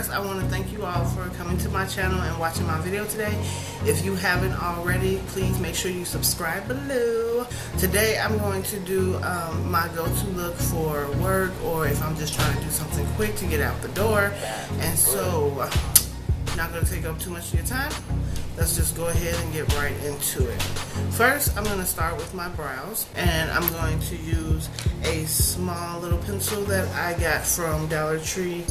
first, I want to thank you all for coming to my channel and watching my video today. If you haven't already, please make sure you subscribe below. Today, I'm going to do my go-to look for work, or if I'm just trying to do something quick to get out the door. And so, not going to take up too much of your time. Let's just go ahead and get right into it. First, I'm going to start with my brows, and I'm going to use a small little pencil that I got from Dollar Tree.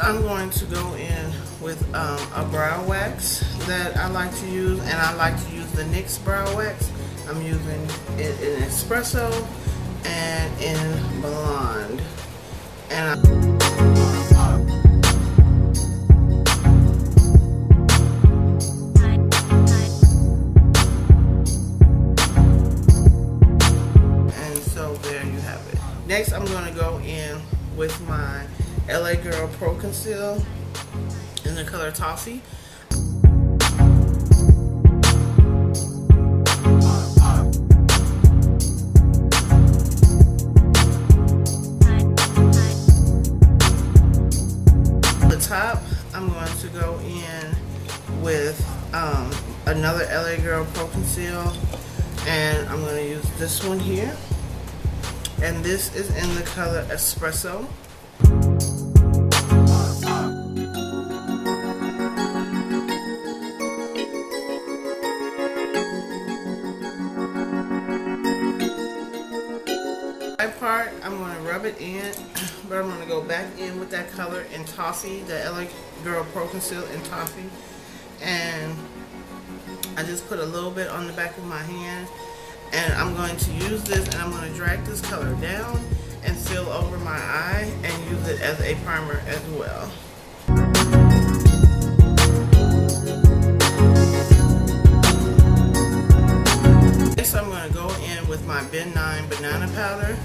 I'm going to go in with a brow wax that I like to use, and I like to use the NYX brow wax. I'm using it in Espresso and in Blonde. And so there you have it. Next, I'm going to go in with my LA Girl Pro Conceal in the color Toffee. The top, I'm going to go in with another LA Girl Pro Conceal, and I'm going to use this one here. And this is in the color Espresso. Part, I'm going to rub it in, but I'm going to go back in with that color in Toffee, the LA Girl Pro Conceal in Toffee, and I just put a little bit on the back of my hand, and I'm going to use this, and I'm going to drag this color down and fill over my eye and use it as a primer as well. Next, I'm going to go in with my Nye Banana Powder,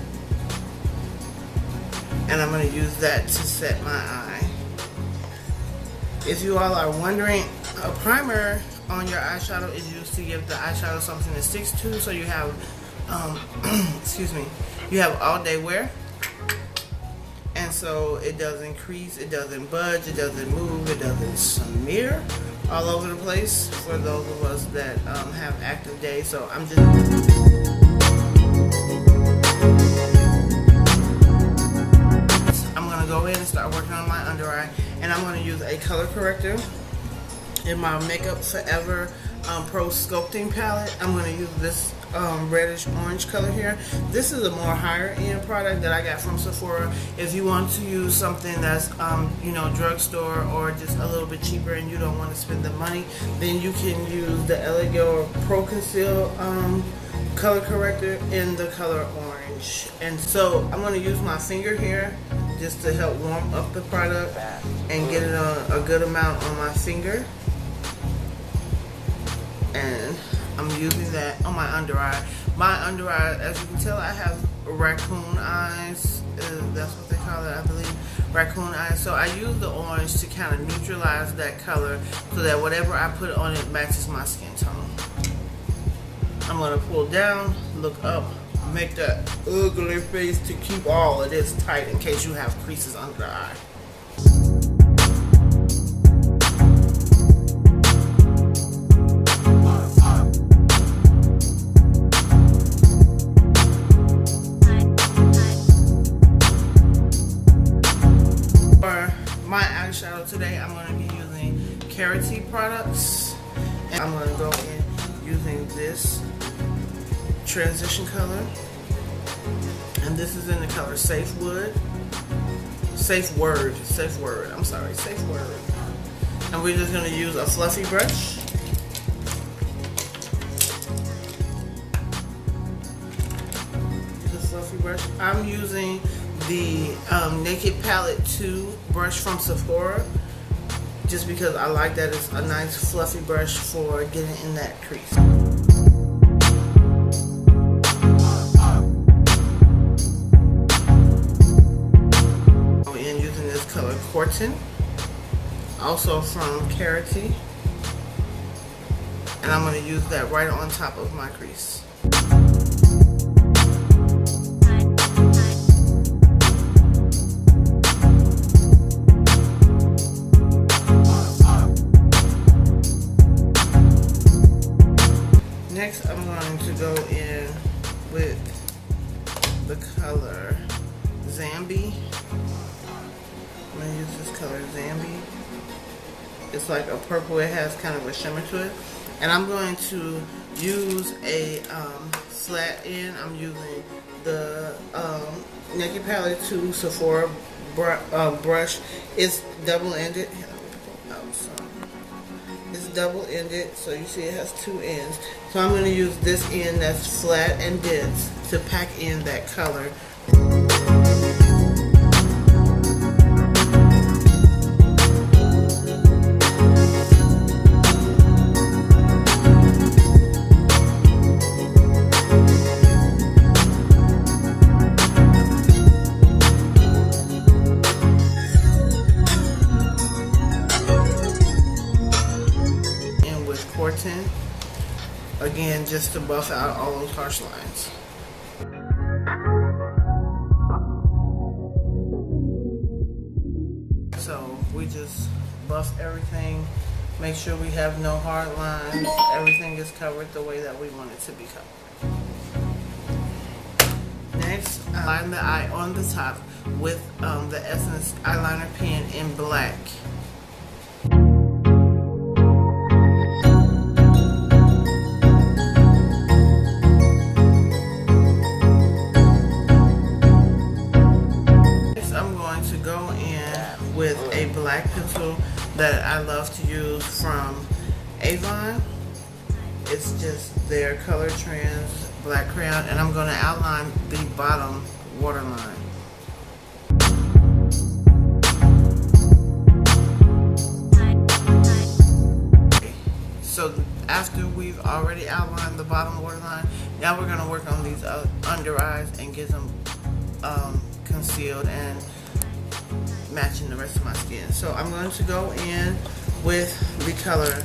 and I'm going to use that to set my eye. If you all are wondering, a primer on your eyeshadow is used to give the eyeshadow something to stick to, so you have, excuse me, you have all day wear. And so it doesn't crease, it doesn't budge, it doesn't move, it doesn't smear all over the place for those of us that have active days. So I'm just... go ahead and start working on my under eye, and I'm going to use a color corrector in my Makeup Forever Pro Sculpting palette. I'm going to use this reddish orange color here. This is a more higher end product that I got from Sephora. If you want to use something that's you know, drugstore or just a little bit cheaper and you don't want to spend the money, then you can use the LA Girl Pro Conceal color corrector in the color orange. And so I'm going to use my finger here just to help warm up the product and get it on a good amount on my finger. And I'm using that on my under eye. My under eye, as you can tell, I have raccoon eyes. That's what they call it, I believe. Raccoon eyes. So I use the orange to kind of neutralize that color so that whatever I put on it matches my skin tone. I'm going to pull down, look up, make that ugly face to keep all of this tight in case you have creases under the eye. For my eyeshadow today, I'm going to be using Carity products, and I'm going to go in using this transition color, and this is in the color Safe Word. I'm sorry, Safe Word. And we're just going to use a fluffy brush. I'm using the Naked Palette 2 brush from Sephora, just because I like that it's a nice fluffy brush for getting in that crease. And using this color Cortin, also from Carity, and I'm going to use that right on top of my crease. Next, I'm going to go in with the color Zambi. I'm going to use this color Zambi. It's like a purple, it has kind of a shimmer to it. And I'm going to use a flat end. I'm using the Naked Palette 2 Sephora brush. It's double-ended. It's double-ended, so you see it has two ends. So I'm going to use this end that's flat and dense to pack in that color. Again, just to buff out all those harsh lines. So we just buff everything, make sure we have no hard lines, everything is covered the way that we want it to be covered. Next, I line the eye on the top with the Essence eyeliner pen in black. With a black pencil that I love to use from Avon. It's just their Color Trends black crayon, and I'm going to outline the bottom waterline. So after we've already outlined the bottom waterline, now we're going to work on these under eyes and get them concealed and matching the rest of my skin. So I'm going to go in with the color,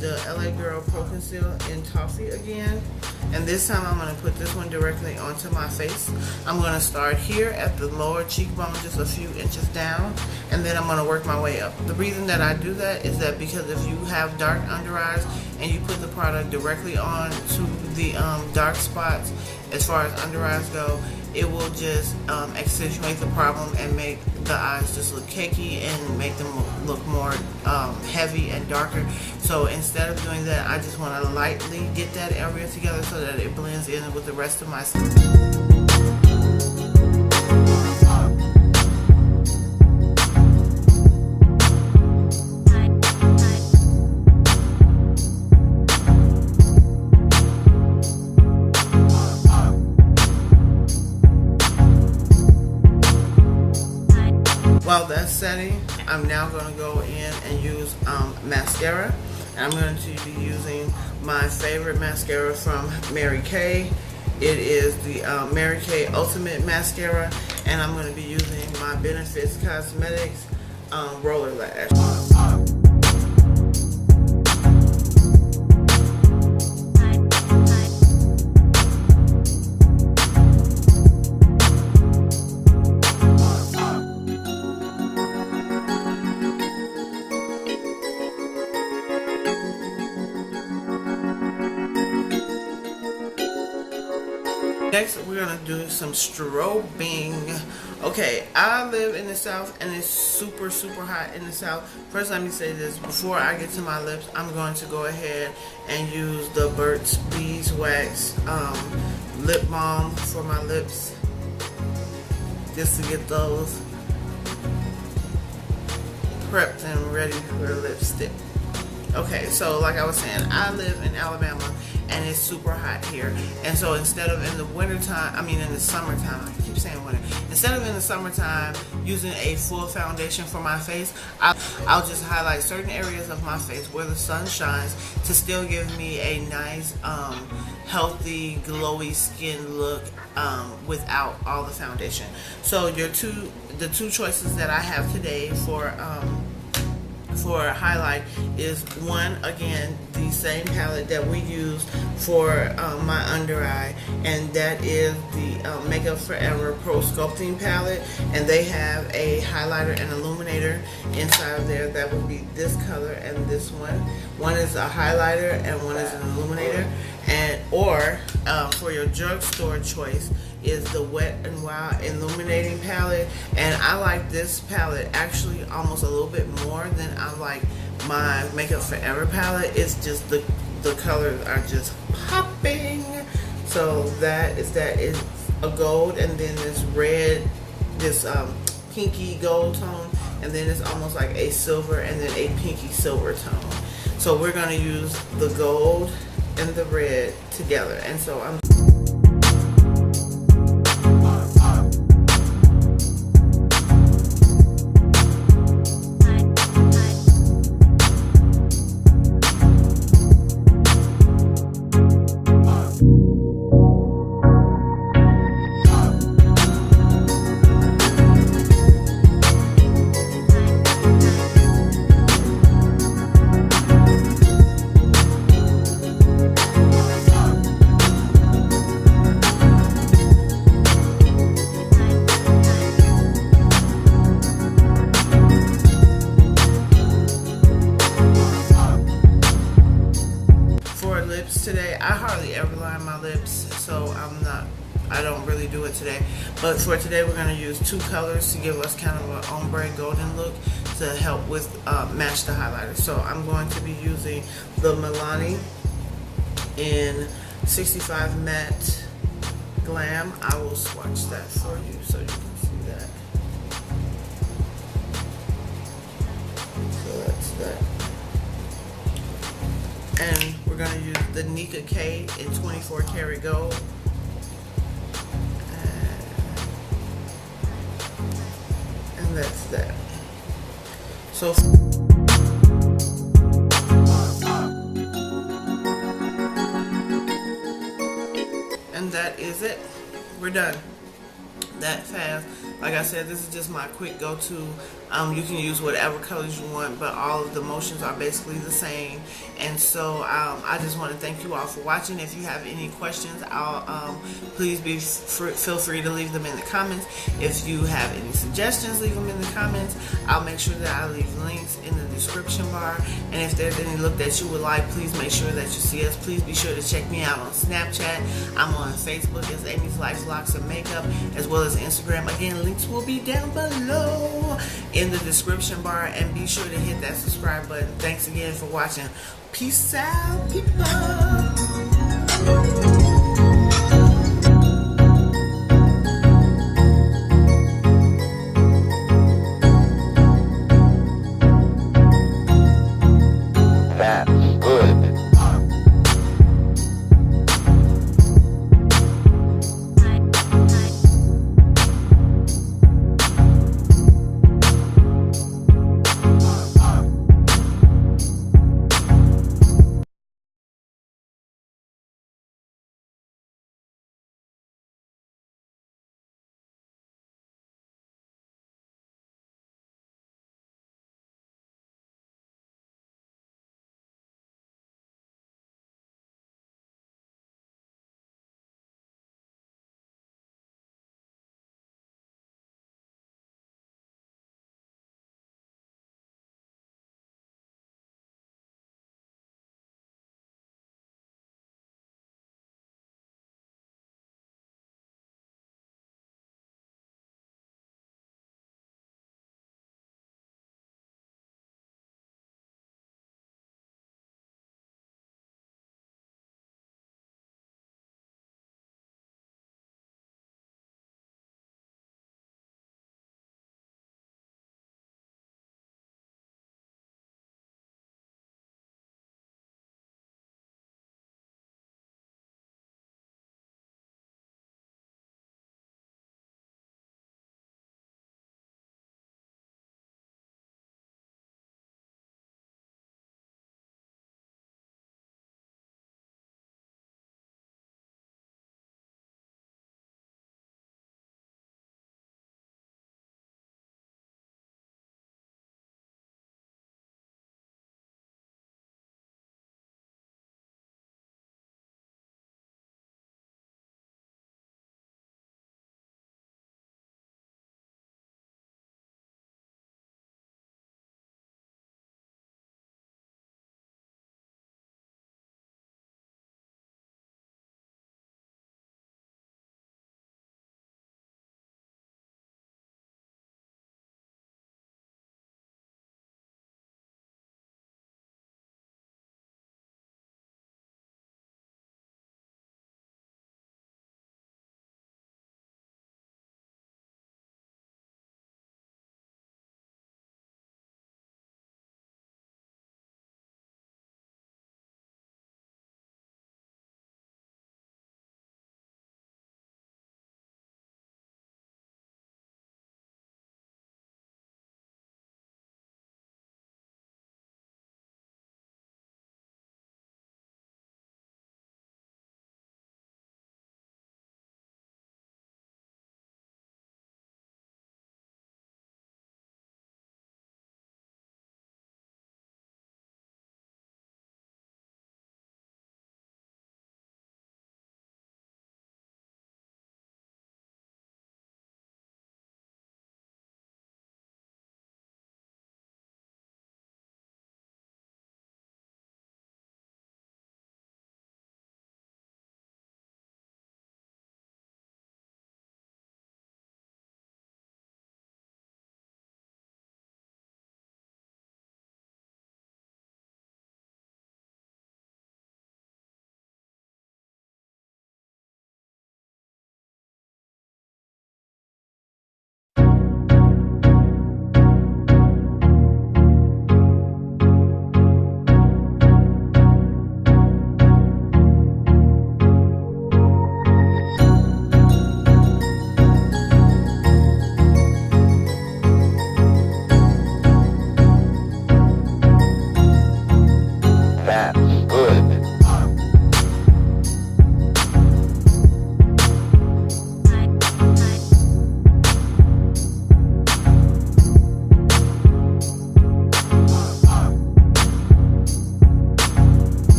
the LA Girl Pro Conceal in Toffee again, and this time I'm going to put this one directly onto my face. I'm going to start here at the lower cheekbone, just a few inches down, and then I'm going to work my way up. The reason that I do that is that because if you have dark under eyes and you put the product directly on to the dark spots, as far as under eyes go, it will just accentuate the problem and make the eyes just look cakey and make them look more heavy and darker. So instead of doing that, I just want to lightly get that area together so that it blends in with the rest of my skin. While that's setting, I'm now going to go in and use mascara. And I'm going to be using my favorite mascara from Mary Kay. It is the Mary Kay Ultimate Mascara, and I'm going to be using my Benefits Cosmetics Roller Lash. Next, we're going to do some strobing. Okay, I live in the South and it's super, super hot in the South. First, let me say this. Before I get to my lips, I'm going to go ahead and use the Burt's Beeswax lip balm for my lips, just to get those prepped and ready for lipstick. Okay, so like I was saying, I live in Alabama and it's super hot here. And so instead of in the wintertime, I mean in the summertime, I keep saying winter. Instead of in the summertime using a full foundation for my face, I'll just highlight certain areas of my face where the sun shines to still give me a nice, healthy, glowy skin look without all the foundation. So the two choices that I have today for highlight is one, again, the same palette that we used for my under eye, and that is the Makeup Forever Pro Sculpting palette, and they have a highlighter and illuminator inside of there. That would be this color and this one. One is a highlighter and one is an illuminator. Or for your drugstore choice is the Wet n Wild Illuminating palette, and I like this palette actually almost a little bit more than I like my Makeup Forever palette. It's just the colors are just popping. So that is a gold, and then this red, this pinky gold tone, and then it's almost like a silver and then a pinky silver tone. So we're going to use the gold and the red together, and so I'm today. I hardly ever line my lips, so I don't really do it today. But for today, we're going to use two colors to give us kind of an ombre golden look to help with match the highlighter. So I'm going to be using the Milani in 65 Matte Glam. I will swatch that for you so you can see that. So that's that. And we're going to use the Nicka K in 24 karat gold. And that's that. So and that is it. We're done. That fast. Like I said, this is just my quick go-to. You can use whatever colors you want, but all of the motions are basically the same. And so I just want to thank you all for watching. If you have any questions, please feel free to leave them in the comments. If you have any suggestions, leave them in the comments. I'll make sure that I leave links in the description bar. And if there's any look that you would like, please make sure that you see us. Please be sure to check me out on Snapchat. I'm on Facebook as Amyslifelocsandmakeup, as well as Instagram. Again, links will be down below in the description bar, and be sure to hit that subscribe button. Thanks again for watching. Peace out, people.